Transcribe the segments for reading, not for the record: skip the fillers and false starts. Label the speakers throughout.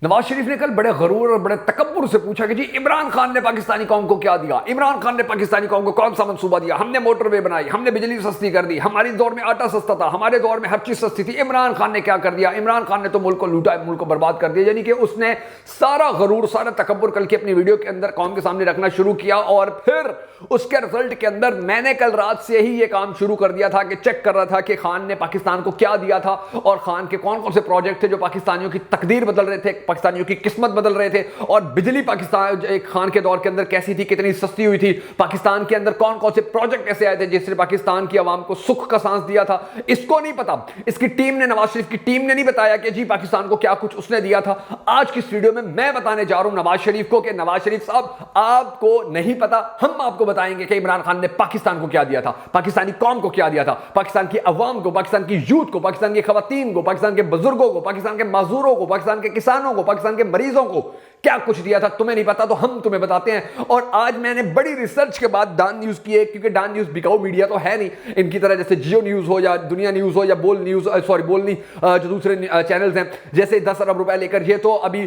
Speaker 1: نواز شریف نے کل بڑے غرور اور بڑے تکبر سے پوچھا کہ جی عمران خان نے پاکستانی قوم کو کیا دیا، عمران خان نے پاکستانی قوم کو کون سا منصوبہ دیا، ہم نے موٹر وے بنائی، ہم نے بجلی سستی کر دی، ہمارے دور میں آٹا سستا تھا، ہمارے دور میں ہر چیز سستی تھی، عمران خان نے کیا کر دیا، عمران خان نے تو ملک کو لوٹا، ملک کو برباد کر دیا۔ یعنی کہ اس نے سارا غرور، سارا تکبر کل کی اپنی ویڈیو کے اندر قوم کے سامنے رکھنا شروع کیا، اور پھر اس کے رزلٹ کے اندر میں نے کل رات سے ہی یہ کام شروع کر دیا تھا کہ چیک کر رہا تھا کہ خان نے پاکستان کو کیا دیا تھا اور خان کے کون کون سے پروجیکٹ تھے جو پاکستانیوں کی تقدیر بدل رہے تھے، پاکستانیوں کی قسمت بدل رہے تھے، اور بجلی پاکستان ایک خان کے دور کے اندر کیسی تھی، کتنی سستی ہوئی تھی، پاکستان کے اندر کون کون سے پروجیکٹ ایسے آئے تھے جس نے پاکستان کی عوام کو سکھ کا سانس دیا تھا۔ اس کو نہیں پتا، اس کی ٹیم نے، نواز شریف کی ٹیم نے نہیں بتایا کہ جی پاکستان کو کیا کچھ اس نے دیا تھا۔ آج کی اس ویڈیو میں بتانے جا رہا ہوں نواز شریف کو کہ نواز شریف صاحب آپ کو نہیں پتا، ہم آپ کو بتائیں گے کہ عمران خان نے پاکستان کو کیا دیا تھا، پاکستانی قوم کو کیا دیا تھا، پاکستان کی عوام کو، پاکستان کی یوتھ کو، پاکستان کی خواتین کو، پاکستان کے بزرگوں کو، پاکستان کے معذوروں کو، پاکستان کے کسانوں کو، پاکستان کے مریضوں کو کیا کچھ دیا تھا۔ تمہیں نہیں پتا تو ہم تمہیں بتاتے ہیں۔ اور آج میں نے بڑی ریسرچ کے بعد ڈان نیوز کی ہے، کیونکہ ڈان نیوز بکاؤ میڈیا تو ہے نہیں ان کی طرح، جیسے جیو نیوز ہو یا دنیا نیوز ہو یا بول نیوز، بول نہیں جو دوسرے چینلز ہیں جیسے 10 ارب روپے لے کر، یہ تو ابھی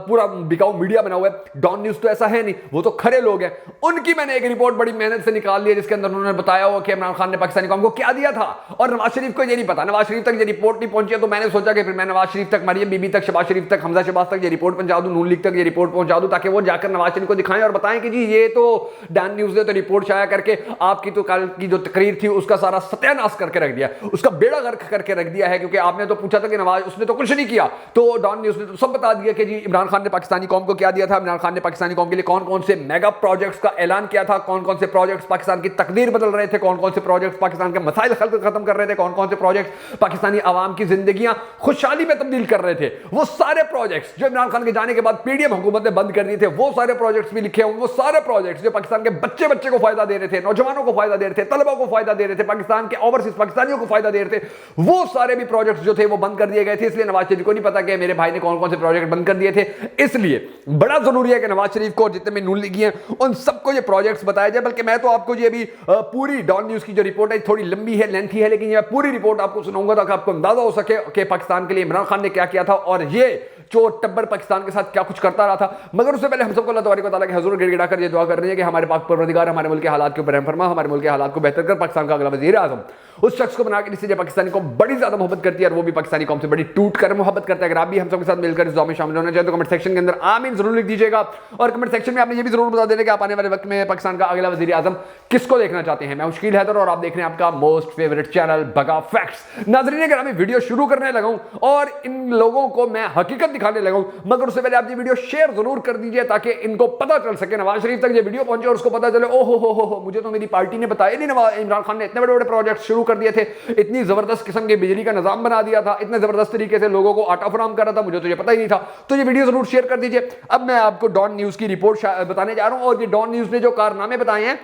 Speaker 1: پورا بکاؤ میڈیا بنا ہوا ہے۔ ڈان نیوز تو ایسا ہے نہیں، وہ تو کھڑے لوگ ہیں۔ ان کی میں نے ایک رپورٹ بڑی محنت سے نکال لی ہے جس کے اندر انہوں نے بتایا ہوا کہ عمران خان نے پاکستانی قوم کو کیا دیا تھا، اور نواز شریف کو یہ نہیں پتا، نواز شریف تک یہ رپورٹ نہیں پہنچی ہے۔ تو میں نے سوچا کہ پھر میں نواز شریف تک، مریم بی بی تک، شہباز شریف تک، حمزہ شہباز تک یہ رپورٹ پہنچا دوں، نون لیگ تک یہ رپورٹ پہنچا دوں، تاکہ وہ جا کر نواز شریف کو دکھائیں اور بتائیں کہ جی یہ تو ڈان نیوز نے تو رپورٹ شائع کر کے آپ کی تو کل کی جو تقریر تھی اس کا سارا ستیہ ناش کر کے رکھ دیا، اس کا بیڑا غرق کر کے رکھ دیا ہے، کیونکہ آپ نے تو پوچھا تھا کہ نواز، اس نے تو کچھ نہیں کیا، تو ڈان نیوز نے تو سب بتا دیا کہ جی عمران خان نے پاکستانی قوم کو کیا دیا تھا، عمران خان نے پاکستانی قوم کے لیے کون کون سے میگا پروجیکٹس کا اعلان کیا تھا، کون کون سے پروجیکٹس پاکستان کی تقدیر بدل رہے تھے، کون کون سے پروجیکٹس پاکستان کے مسائل ختم کر رہے تھے، کون کون سے پروجیکٹس پاکستانی عوام کی زندگیاں خوشحالی میں تبدیل کر رہے تھے۔ وہ سارے پروجیکٹس جو عمران خان کے جانے کے بعد پی ڈی ایم حکومت نے بند کر دیے تھے، وہ سارے پروجیکٹس بھی لکھے ہوں، وہ سارے پروجیکٹس جو پاکستان کے بچے کو فائدہ دے رہے تھے، نوجوانوں کو فائدہ دے رہے تھے، طلبہ کو فائدہ دے رہے تھے، پاکستان کے اوورسیز پاکستانیوں کو فائدہ دے رہے تھے، وہ سارے بھی پروجیکٹس جو تھے وہ بند کر دیے گئے تھے۔ اس لیے نواز شریف کو نہیں پتا کہ میرے بھائی نے کون کون سے پروجیکٹ بند کر دیے تھے۔ اس لیے بڑا ضروری ہے کہ نواز شریف کو، جتنے بھی نون لیگی ہیں، ان سب کو یہ پروجیکٹس بتایا جائے۔ بلکہ میں تو آپ کو یہ بھی پوری ڈان نیوز کی جو رپورٹ ہے، تھوڑی لمبی ہے، لینتھی ہے، لیکن یہ پوری رپورٹ آپ کو سناؤں گا تاکہ آپ کو اندازہ ہو سکے کہ پاکستان کے لیے عمران خان نے کیا کیا تھا، اور یہ چور ٹبر پاکستان کے ساتھ کیا کچھ کرتا رہا تھا۔ مگر اس سے پہلے ہم سب کو اللہ تبارک و تعالیٰ کے حضور گڑ گڑا کر یہ دعا کر رہے ہیں کہ ہمارے پاک پروردگار ہمارے ملک کے حالات کے اوپر رحم فرما، ہمارے ملک کے حالات کو بہتر کر، پاکستان کا اگلا وزیر اعظم اس شخص کو بنا کے جس سے پاکستانی قوم بڑی زیادہ محبت کرتی ہے، اور وہ بھی پاکستانی قوم سے بڑی ٹوٹ کر محبت کرتا ہے۔ اگر آپ بھی ہم سب کے ساتھ مل کر اس دعا میں شامل ہونا چاہیں تو کمنٹ سیکشن کے اندر آمین ضرور لکھ دیجیے گا، اور کمنٹ سیکشن میں آپ نے یہ بھی ضرور بتا دینا کہ آپ آنے والے وقت میں پاکستان کا اگلا وزیر اعظم کس کو دیکھنا چاہتے ہیں۔ میں مشکل حیدر اور آپ دیکھ رہے ہیں آپ کا موسٹ فیوریٹ چینل بگا فیکٹس۔ ناظرین اگر میں ویڈیو شروع کرنے لگا ہوں اور ان لوگوں کو میں حقیقت دکھانے لگا ہوں، مگر اس سے پہلے آپ یہ ویڈیو شیئر ضرور کر دیجیے تاکہ ان کو پتہ چل سکے، نواز شریف تک یہ ویڈیو پہنچے اور اس کو پتہ چلے او ہو مجھے تو میری پارٹی نے بتایا نہیں، عمران خان نے اتنے بڑے بڑے پروجیکٹ شروع کر دیے تھے، اتنی زبردست قسم کے بجلی کا نظام بنا دیا تھا، اتنے زبردست طریقے سے لوگوں کو آٹا فراہم کر رہا تھا، مجھے تو یہ پتہ ہی نہیں تھا۔ تو یہ ویڈیو ضرور شیئر کر دیجیے۔ اب میں آپ کو ڈان نیوز کی رپورٹ بتانے جا رہا ہوں، اور یہ ڈان نیوز نے جو کارنامے بتائے ہیں،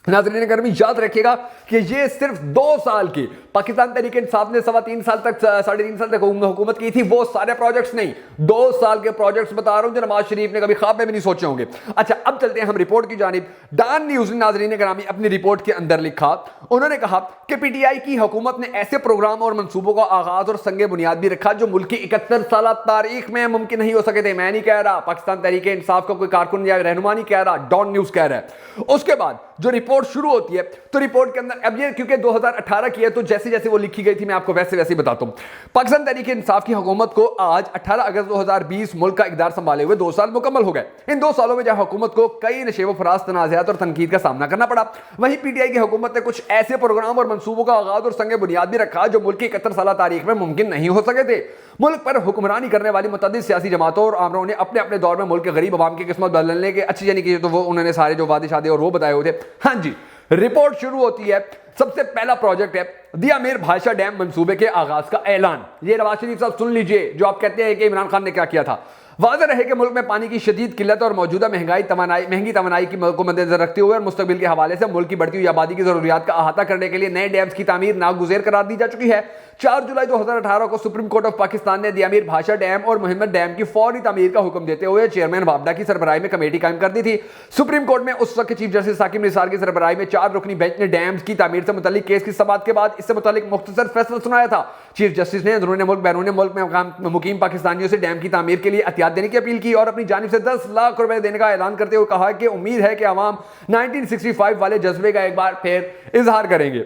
Speaker 1: ناظرین گرامی یاد رکھیے گا کہ یہ صرف 2 سال کی پاکستان تحریک انصاف نے 3.25 سال تک 3.5 سال تک حکومت کی تھی، وہ سارے پروجیکٹس نہیں، 2 سال کے پروجیکٹس بتا رہا ہوں جو نواز شریف نے کبھی خواب میں بھی نہیں سوچے ہوں گے۔ اچھا اب چلتے ہیں ہم رپورٹ کی جانب۔ ڈان نیوز نے ناظرین گرامی اپنی رپورٹ کے اندر لکھا، انہوں نے کہا کہ پی ٹی آئی کی حکومت نے ایسے پروگرام اور منصوبوں کا آغاز اور سنگ بنیاد بھی رکھا جو ملک کی 71 سالہ تاریخ میں ممکن نہیں ہو سکے تھے۔ میں نہیں کہہ رہا، پاکستان تحریک انصاف کا کوئی کارکن یا رہنما نہیں کہہ رہا، ڈان نیوز کہہ رہا ہے۔ اس کے بعد جو رپورٹ شروع ہوتی ہے تو رپورٹ کے اندر، اب یہ کیونکہ 2018 کی ہے تو جیسے جیسے وہ لکھی گئی تھی میں آپ کو ویسے ویسے بتاتا ہوں۔ پاکستان تحریک انصاف کی حکومت کو آج 18 اگست 2020 ملک کا اقتدار سنبھالے ہوئے 2 سال مکمل ہو گئے۔ ان 2 سالوں میں جہاں حکومت کو کئی نشیب و فراز تنازعات اور تنقید کا سامنا کرنا پڑا، وہیں پی ٹی آئی کی حکومت نے کچھ ایسے پروگرام اور منصوبوں کا آغاز اور سنگ بنیاد بھی رکھا جو ملک کی 71 سالہ تاریخ میں ممکن نہیں ہو سکے تھے۔ ملک پر حکمرانی کرنے والی متعدد سیاسی جماعتوں اور آمروں نے اپنے اپنے دور میں ملک کے غریب عوام کی قسمت بدلنے کے اچھی یعنی کہ تو وہ انہوں نے سارے جو وعدے شادے اور وہ بتائے ہوئے تھے۔ ہاں جی، رپورٹ شروع ہوتی ہے، سب سے پہلا پروجیکٹ ہے دیا میر بھاشا ڈیم منصوبے کے آغاز کا اعلان۔ یہ نواز شریف صاحب سن لیجئے جو آپ کہتے ہیں کہ عمران خان نے کیا کیا تھا۔ واضح رہے کہ ملک میں پانی کی شدید قلت اور موجودہ مہنگی توانائی کو مد نظر رکھتے ہوئے اور مستقبل کے حوالے سے ملک کی بڑھتی ہوئی آبادی کی ضروریات کا احاطہ کرنے کے لیے نئے ڈیمز کی تعمیر ناگزیر قرار دی جا چکی ہے۔ 4 جولائی 2018 کو سپریم کورٹ آف پاکستان نے دیامیر بھاشا ڈیم اور محمد ڈیم کی فوری تعمیر کا حکم دیتے ہوئے چیئرمین وابڈا کی سربراہی میں کمیٹی قائم کر دی تھی۔ سپریم کورٹ میں اس وقت چیف جسٹس ثاقب نثار کی سربراہی میں 4 رکنی بینچ نے ڈیمز کی تعمیر سے متعلق کیس کی سماعت کے بعد اس سے متعلق مختصر فیصلہ سنایا تھا۔ چیف جسٹس نے اندرون ملک بیرون ملک میں مقیم پاکستانیوں سے ڈیم کی تعمیر کے لیے احتیاط دینے کی اپیل کی اور اپنی جانب سے 10 لاکھ روپے دینے کا اعلان کرتے ہوئے کہا کہ امید ہے کہ عوام 1965 والے جذبے کا ایک بار پھر اظہار کریں گے۔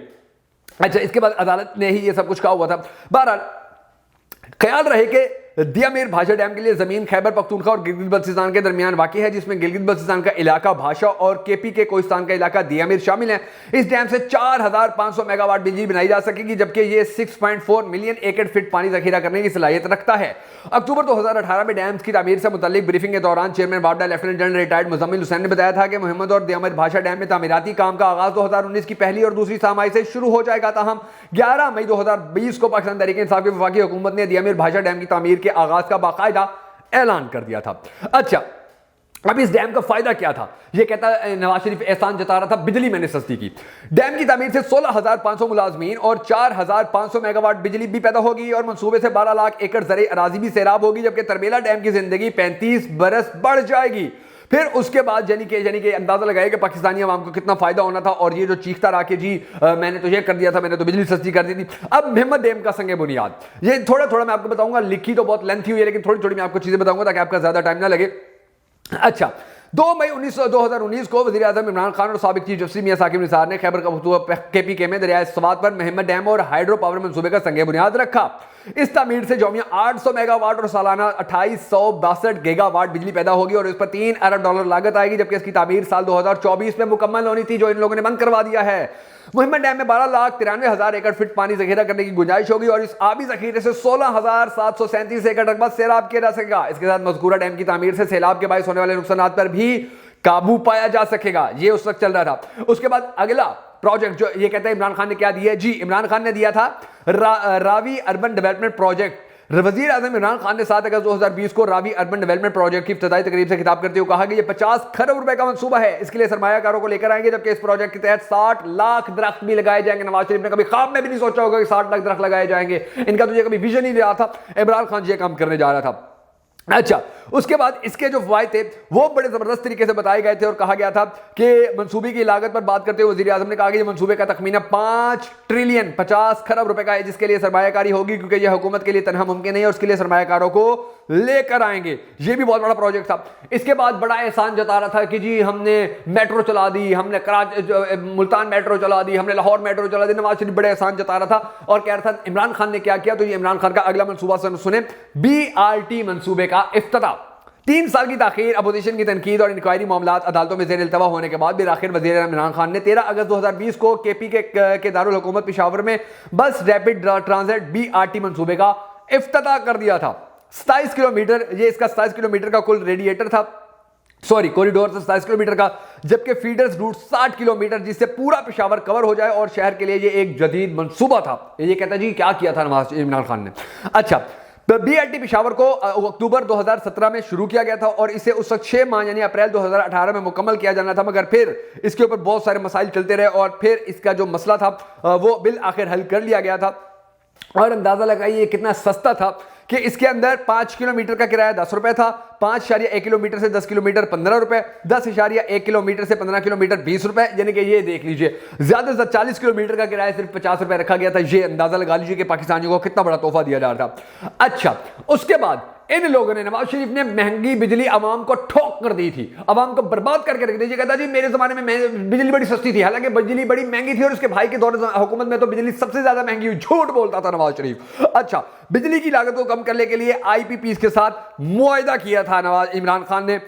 Speaker 1: اچھا، اس کے بعد عدالت نے ہی یہ سب کچھ کہا ہوا تھا۔ بہرحال خیال رہے کہ دیامیر بھاشا ڈیم کے لیے زمین خیبر پختونخوا اور گلگت بلتستان کے درمیان واقع ہے، جس میں گلگت بلتستان کا علاقہ بھاشا اور کے پی کے کوہستان کا علاقہ دیامیر شامل ہیں۔ اس ڈیم سے 4500 میگا واٹ بجلی بنائی جا سکے گی، جبکہ یہ 6.4 ملین ایکڑ فٹ پانی ذخیرہ کرنے کی صلاحیت رکھتا ہے۔ اکتوبر 2018 میں ڈیمز کی تعمیر سے متعلق بریفنگ کے دوران چیئرمین وابڈا lieutenant general retired Muzammil Hussain نے بتایا تھا کہ محمد اور دیامیر بھاشا ڈیم میں تعمیراتی کام کا آغاز 2019 کی پہلی اور دوسری سہ-ماہی سے شروع ہو جائے گا، تاہم 11 مئی 2020 کو پاکستان تحریک انصاف کی وفاقی حکومت نے دیامیر بھاشا ڈیم کی تعمیر کے آغاز کا باقاعدہ اعلان کر دیا تھا۔ اچھا، اب اس ڈیم کا فائدہ کیا تھا؟ یہ کہتا ہے نواز شریف احسان جتا رہا تھا بجلی میں نے سستی کی۔ ڈیم کی تعمیر سے 16,500 ملازمین اور 4,500 میگا واٹ بجلی بھی پیدا ہوگی اور منصوبے سے 12 لاکھ ایکڑ زرعی اراضی بھی سیراب ہوگی، جبکہ تربیلا ڈیم کی زندگی 35 برس بڑھ جائے گی۔ پھر اس کے بعد یعنی کہ اندازہ لگائے کہ پاکستانی عوام کو کتنا فائدہ ہونا تھا، اور یہ جو چیختا رہا کہ جی میں نے تو یہ کر دیا تھا، میں نے تو بجلی سستی کر دی تھی۔ اب محمد ڈیم کا سنگ بنیاد، یہ تھوڑا میں آپ کو بتاؤں گا، لکھی تو بہت لینتھی ہوئی ہے لیکن تھوڑی میں آپ کو چیزیں بتاؤں گا تاکہ آپ کا زیادہ ٹائم نہ لگے۔ اچھا، 2 مئی 2019 کو وزیر اعظم عمران خان اور سابق چیف جسٹس میاں ثاقب نثار نے خیبر پختونخوا کے پی کے میں دریائے سوات پر محمد ڈیم اور ہائیڈرو پاور منصوبے کا سنگ بنیاد رکھا۔ اس تعمیر سے یومیہ 800 میگا واٹ اور سالانہ 2862 گیگا واٹ بجلی پیدا ہوگی اور اس پر $3 ارب لاگت آئے گی، جبکہ اس کی تعمیر سال 2024 میں مکمل ہونی تھی، جو ان لوگوں نے بند کروا دیا ہے۔ محمد ڈیم میں 12,93,000 ایکڑ فٹ پانی ذخیرہ کرنے کی گنجائش ہوگی اور اس آبی ذخیرے سے 16,737 ایکڑ رقبہ سیراب کیا جا سکے گا۔ اس کے ساتھ مذکورہ ڈیم کی تعمیر سے سیلاب کے باعث ہونے والے نقصانات پر بھی قابو پایا جا سکے گا۔ یہ اس وقت چل رہا تھا۔ اس کے بعد اگلا پروجیکٹ جو یہ کہتا ہے عمران خان نے کیا دیا ہے، جی عمران خان نے دیا تھا راوی اربن ڈیولپمنٹ پروجیکٹ۔ وزیر اعظم عمران خان نے 7 اگست 2020 کو راوی اربن ڈیولپمنٹ پروجیکٹ کی افتتاحی تقریب سے خطاب کرتے ہوئے کہا کہ یہ 50 کروڑ روپے کا منصوبہ ہے۔ اس کے لیے سرمایہ کاروں کو لے کر آئیں گے، جبکہ اس پروجیکٹ کے تحت 60 لاکھ درخت بھی لگائے جائیں گے۔ نواز شریف نے کبھی خواب میں بھی نہیں سوچا ہوگا کہ 60 لاکھ درخت لگائے جائیں گے، ان کا تو یہ کبھی ویژن ہی نہیں رہا تھا۔ عمران خان یہ کام کرنے جا رہا تھا۔ اچھا، اس کے بعد اس کے جو فوائد تھے وہ بڑے زبردست طریقے سے بتائے گئے تھے اور کہا گیا تھا کہ منصوبے کی لاگت پر بات کرتے ہوئے وزیر اعظم نے کہا کہ یہ منصوبے کا تخمینہ 5 ٹریلین 50 کھرب روپے کا ہے، جس کے لیے سرمایہ کاری ہوگی، کیونکہ یہ حکومت کے لیے تنہا ممکن نہیں ہے، اور اس کے لیے سرمایہ کاروں کو لے کر آئیں گے۔ یہ بھی بہت بڑا پروجیکٹ تھا۔ اس کے بعد بڑا احسان جتا رہا تھا کہ جی ہم نے میٹرو چلا دی، ہم نے ملتان میٹرو چلا دی، ہم نے لاہور میٹرو چلا دی۔ نواز شریف بڑے احسان جتا رہا تھا اور کہہ رہا تھا عمران خان نے کیا کیا، تو یہ عمران خان کا اگلا منصوبہ سنیں، BRT منصوبے کا افتتاح۔ 3 سال کی تاخیر، اپوزیشن کی تنقید اور انکوائری معاملات عدالتوں میں زیر التوا ہونے کے بعد بالآخر وزیر اعظم عمران خان نے 13 اگست 2020 کو کے پی کے دارالحکومت پشاور میں بس ریپڈ ٹرانزٹ BRT منصوبے کا افتتاح کر دیا تھا۔ 27 کلومیٹر، یہ اس کا 27 کلومیٹر کا کل ریڈیٹر تھا، کوریڈور تھا 27 کلومیٹر کا، جبکہ فیڈرز روٹ 60 کلومیٹر، جس سے پورا پشاور کور ہو جائے، اور شہر کے لیے یہ ایک جدید منصوبہ تھا۔ یہ کہتا ہے جی کیا کیا تھا نواز عمران خان نے۔ اچھا، BRT پشاور کو اکتوبر 2017 میں شروع کیا گیا تھا اور اسے اس وقت 6 ماہ یعنی اپریل 2018 میں مکمل کیا جانا تھا، مگر پھر اس کے اوپر بہت سارے مسائل چلتے رہے اور پھر اس کا جو مسئلہ تھا وہ بالآخر حل کر لیا گیا تھا۔ اور اندازہ لگائیے کتنا سستا تھا کہ اس کے اندر 5 کلومیٹر کا کرایہ 10 روپے تھا، 5.1 کلومیٹر سے 10 کلومیٹر 15 روپے، 10.1 کلومیٹر سے 15 کلومیٹر 20 روپے، یعنی کہ یہ دیکھ لیجئے زیادہ سے زیادہ 40 کلومیٹر کا کرایہ صرف 50 روپے رکھا گیا تھا۔ یہ اندازہ لگا لیجئے کہ پاکستانیوں کو کتنا بڑا تحفہ دیا جا رہا تھا۔ اچھا، اس کے بعد ان لوگوں نے، نواز شریف نے مہنگی بجلی عوام کو ٹھوک کر دی تھی، عوام کو برباد کر کے رکھ دی۔ کہتا جی میرے زمانے میں بجلی بڑی سستی تھی، حالانکہ بجلی بڑی مہنگی تھی اور اس کے بھائی کے دور حکومت میں تو بجلی سب سے زیادہ مہنگی ہوئی، جھوٹ بولتا تھا نواز شریف۔ اچھا، بجلی کی لاگت کو کم کرنے کے لیے IPPs کے ساتھ معاہدہ کیا تھا عمران خان نے،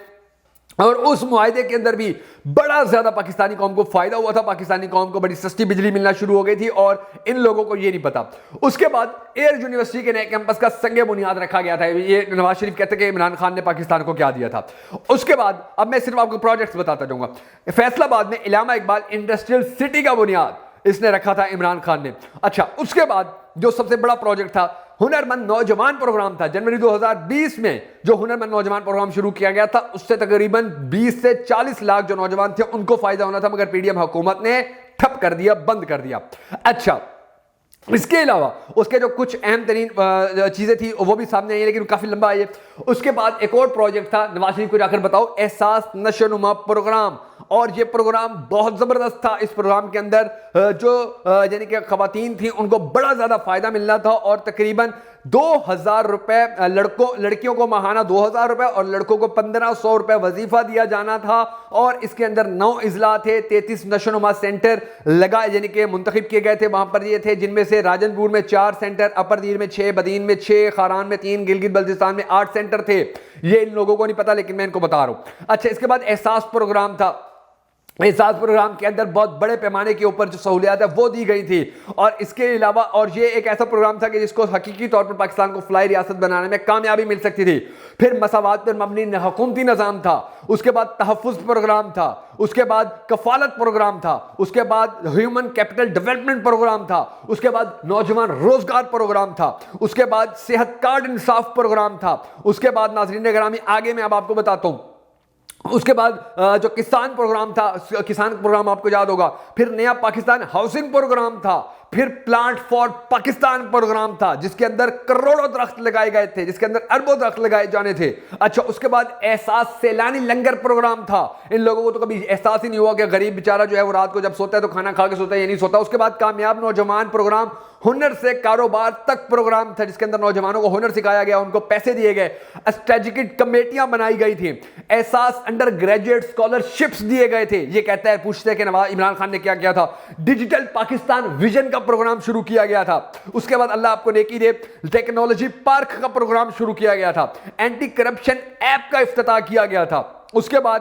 Speaker 1: اور اس معاہدے کے اندر بھی بڑا زیادہ پاکستانی قوم کو فائدہ ہوا تھا، پاکستانی قوم کو بڑی سستی بجلی ملنا شروع ہو گئی تھی اور ان لوگوں کو یہ نہیں پتا۔ اس کے بعد ایئر یونیورسٹی کے نئے کیمپس کا سنگ بنیاد رکھا گیا تھا۔ یہ نواز شریف کہتے کہ عمران خان نے پاکستان کو کیا دیا تھا۔ اس کے بعد اب میں صرف آپ کو پروجیکٹس بتاتا جاؤں گا۔ فیصل آباد میں علامہ اقبال انڈسٹریل سٹی کا بنیاد اس نے رکھا تھا عمران خان نے۔ اچھا، اس کے بعد جو سب سے بڑا پروجیکٹ تھا ہنرمند نوجوان پروگرام تھا جنوری 2020 میں جو ہنرمند نوجوان پروگرام شروع کیا گیا تھا، اس سے تقریباً 20 سے 40 لاکھ جو نوجوان تھے ان کو فائدہ ہونا تھا، مگر پی ڈی ایم حکومت نے ٹھپ کر دیا، بند کر دیا۔ اچھا، اس کے علاوہ اس کے جو کچھ اہم ترین چیزیں تھی وہ بھی سامنے آئی ہیں، لیکن کافی لمبا ہے۔ اس کے بعد ایک اور پروجیکٹ تھا، نواز شریف کو جا کر بتاؤ، احساس نشو نما پروگرام، اور یہ پروگرام بہت زبردست تھا۔ اس پروگرام کے اندر جو یعنی کہ خواتین تھیں ان کو بڑا زیادہ فائدہ ملنا تھا، اور تقریباً 2000 روپے لڑکیوں کو ماہانہ 2000 روپے اور لڑکوں کو 1500 روپے وظیفہ دیا جانا تھا، اور اس کے اندر 9 اضلاع تھے، 33 نشو نما سینٹر لگائے یعنی کہ منتخب کیے گئے تھے وہاں پر یہ تھے، جن میں سے راجن پور میں 4 سینٹر، اپر دیر میں 6، بدین میں 6، خاران میں 3، گلگت بلتستان میں 8 سینٹر تھے۔ یہ ان لوگوں کو نہیں پتا لیکن میں ان کو بتا رہا ہوں۔ اچھا، اس کے بعد احساس پروگرام تھا۔ احساس پروگرام کے اندر بہت بڑے پیمانے کے اوپر جو سہولیات ہے وہ دی گئی تھی، اور اس کے علاوہ اور یہ ایک ایسا پروگرام تھا کہ جس کو حقیقی طور پر پاکستان کو فلائی ریاست بنانے میں کامیابی مل سکتی تھی۔ پھر مساوات پر مبنی حکومتی نظام تھا، اس کے بعد تحفظ پروگرام تھا، اس کے بعد کفالت پروگرام تھا، اس کے بعد ہیومن کیپٹل ڈیولپمنٹ پروگرام تھا، اس کے بعد نوجوان روزگار پروگرام تھا، اس کے بعد صحت کارڈ انصاف پروگرام تھا، اس کے بعد ناظرین گرامی آگے میں اب آپ کو بتاتا ہوں، اس کے بعد جو کسان پروگرام تھا، کسان پروگرام آپ کو یاد ہوگا، پھر نیا پاکستان ہاؤسنگ پروگرام تھا، پھر پلانٹ فار پاکستان پروگرام تھا جس کے اندر کروڑوں درخت لگائے گئے تھے، جس کے اندر اربوں درخت لگائے جانے تھے۔ اچھا، اس کے بعد احساس سیلانی لنگر پروگرام تھا، ان لوگوں کو تو کبھی احساس ہی نہیں ہوا کہ غریب بیچارہ جو ہے وہ رات کو جب سوتا ہے تو کھانا کھا کے سوتا ہے یا نہیں سوتا۔ اس کے بعد کامیاب نوجوان پروگرام، ہنر سے کاروبار تک پروگرام تھا جس کے اندر نوجوانوں کو ہنر سکھایا گیا، ان کو پیسے دیے گئے، اسٹریٹجک کمیٹیاں بنائی گئی تھیں، احساس انڈر گریجویٹ اسکالرشپس دیے گئے تھے۔ یہ کہتا ہے پوچھتے ہیں کہ عمران خان نے کیا کیا تھا؟ ڈیجیٹل پاکستان ویژن کا پروگرام شروع کیا گیا تھا۔ اس کے بعد اللہ آپ کو نیکی دے، ٹیکنالوجی پارک کا پروگرام شروع کیا گیا تھا، اینٹی کرپشن ایپ کا افتتاح کیا گیا تھا۔ اس کے بعد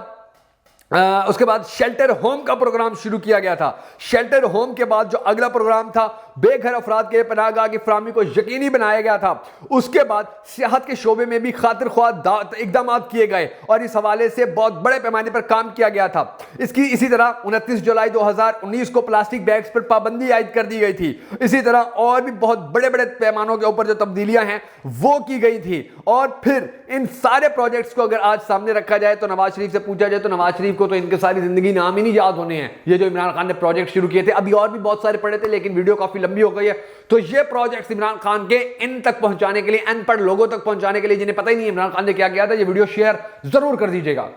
Speaker 1: شیلٹر ہوم کا پروگرام شروع کیا گیا تھا۔ شیلٹر ہوم کے بعد جو اگلا پروگرام تھا، بے گھر افراد کے پناہ گاہ کی فراہمی کو یقینی بنایا گیا تھا۔ اس کے بعد صحت کے شعبے میں بھی خاطر خواہ اقدامات کیے گئے اور اس حوالے سے بہت بڑے پیمانے پر کام کیا گیا تھا۔ اسی طرح 29 جولائی 2019 کو پلاسٹک بیگز پر پابندی عائد کر دی گئی تھی۔ اسی طرح اور بھی بہت بڑے بڑے پیمانوں کے اوپر جو تبدیلیاں ہیں وہ کی گئی تھی۔ اور پھر ان سارے پروجیکٹس کو اگر آج سامنے رکھا جائے تو نواز شریف سے پوچھا جائے تو نواز شریف کو تو ان کے ساری زندگی نام ہی نہیں یاد ہونے ہیں۔ یہ جو عمران خان نے پروجیکٹ شروع کیے تھے، ابھی اور بھی بہت سارے پڑے تھے لیکن ویڈیو کافی لمبی ہو گئی ہے، تو یہ پروجیکٹس عمران خان کے ان تک پہنچانے کے لیے، ان پڑھ لوگوں تک پہنچانے کے لیے جنہیں پتہ ہی نہیں عمران خان نے کیا کیا تھا، یہ ویڈیو شیئر ضرور کر دیجیے گا۔